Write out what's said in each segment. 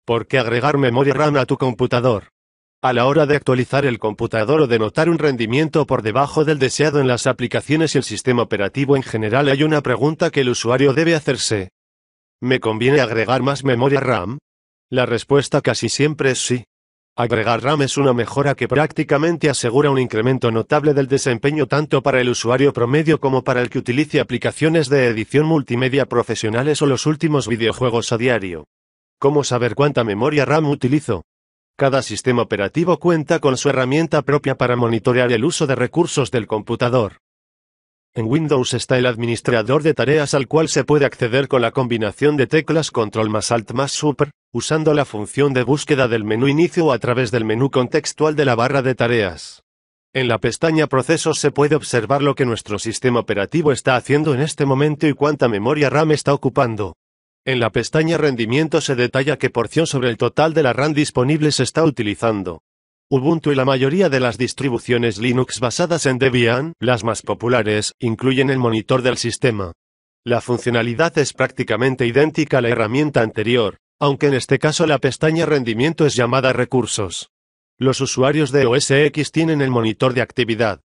¿Por qué agregar memoria RAM a tu computador? A la hora de actualizar el computador o de notar un rendimiento por debajo del deseado en las aplicaciones y el sistema operativo en general, hay una pregunta que el usuario debe hacerse. ¿Me conviene agregar más memoria RAM? La respuesta casi siempre es sí. Agregar RAM es una mejora que prácticamente asegura un incremento notable del desempeño tanto para el usuario promedio como para el que utilice aplicaciones de edición multimedia profesionales o los últimos videojuegos a diario. ¿Cómo saber cuánta memoria RAM utilizo? Cada sistema operativo cuenta con su herramienta propia para monitorear el uso de recursos del computador. En Windows está el administrador de tareas al cual se puede acceder con la combinación de teclas Control más Alt más Super, usando la función de búsqueda del menú inicio o a través del menú contextual de la barra de tareas. En la pestaña Procesos se puede observar lo que nuestro sistema operativo está haciendo en este momento y cuánta memoria RAM está ocupando. En la pestaña Rendimiento se detalla qué porción sobre el total de la RAM disponible se está utilizando. Ubuntu y la mayoría de las distribuciones Linux basadas en Debian, las más populares, incluyen el monitor del sistema. La funcionalidad es prácticamente idéntica a la herramienta anterior, aunque en este caso la pestaña Rendimiento es llamada Recursos. Los usuarios de OS X tienen el monitor de actividad.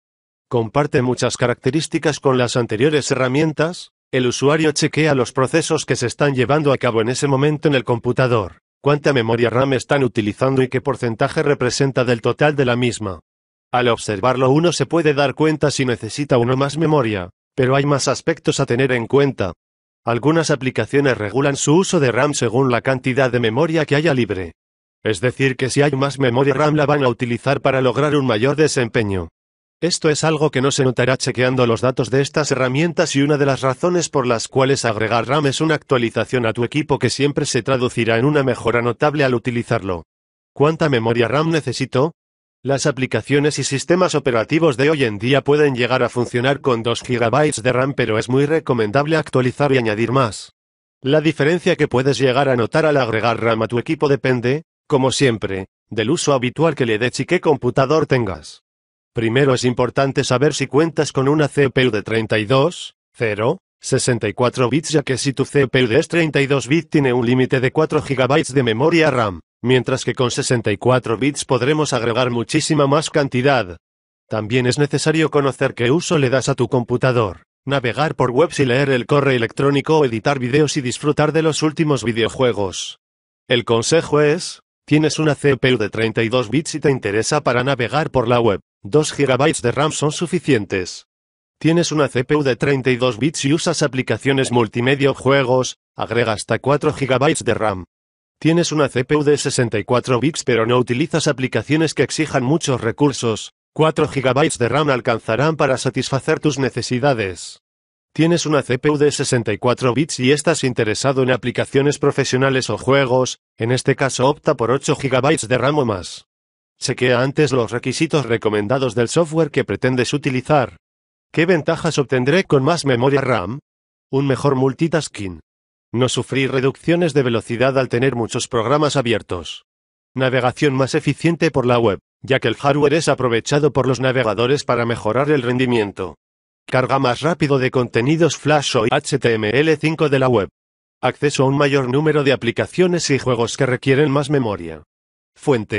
Comparte muchas características con las anteriores herramientas. El usuario chequea los procesos que se están llevando a cabo en ese momento en el computador, cuánta memoria RAM están utilizando y qué porcentaje representa del total de la misma. Al observarlo uno se puede dar cuenta si necesita uno más memoria, pero hay más aspectos a tener en cuenta. Algunas aplicaciones regulan su uso de RAM según la cantidad de memoria que haya libre. Es decir, que si hay más memoria RAM la van a utilizar para lograr un mayor desempeño. Esto es algo que no se notará chequeando los datos de estas herramientas y una de las razones por las cuales agregar RAM es una actualización a tu equipo que siempre se traducirá en una mejora notable al utilizarlo. ¿Cuánta memoria RAM necesito? Las aplicaciones y sistemas operativos de hoy en día pueden llegar a funcionar con 2 GB de RAM, pero es muy recomendable actualizar y añadir más. La diferencia que puedes llegar a notar al agregar RAM a tu equipo depende, como siempre, del uso habitual que le des y qué computador tengas. Primero es importante saber si cuentas con una CPU de 64 bits, ya que si tu CPU es 32 bits tiene un límite de 4 GB de memoria RAM, mientras que con 64 bits podremos agregar muchísima más cantidad. También es necesario conocer qué uso le das a tu computador, navegar por webs y leer el correo electrónico o editar videos y disfrutar de los últimos videojuegos. El consejo es, tienes una CPU de 32 bits y te interesa para navegar por la web. 2 GB de RAM son suficientes. Tienes una CPU de 32 bits y usas aplicaciones multimedia o juegos, agrega hasta 4 GB de RAM. Tienes una CPU de 64 bits pero no utilizas aplicaciones que exijan muchos recursos, 4 GB de RAM alcanzarán para satisfacer tus necesidades. Tienes una CPU de 64 bits y estás interesado en aplicaciones profesionales o juegos, en este caso opta por 8 GB de RAM o más. Chequea antes los requisitos recomendados del software que pretendes utilizar. ¿Qué ventajas obtendré con más memoria RAM? Un mejor multitasking. No sufrir reducciones de velocidad al tener muchos programas abiertos. Navegación más eficiente por la web, ya que el hardware es aprovechado por los navegadores para mejorar el rendimiento. Carga más rápido de contenidos Flash o HTML5 de la web. Acceso a un mayor número de aplicaciones y juegos que requieren más memoria. Fuente.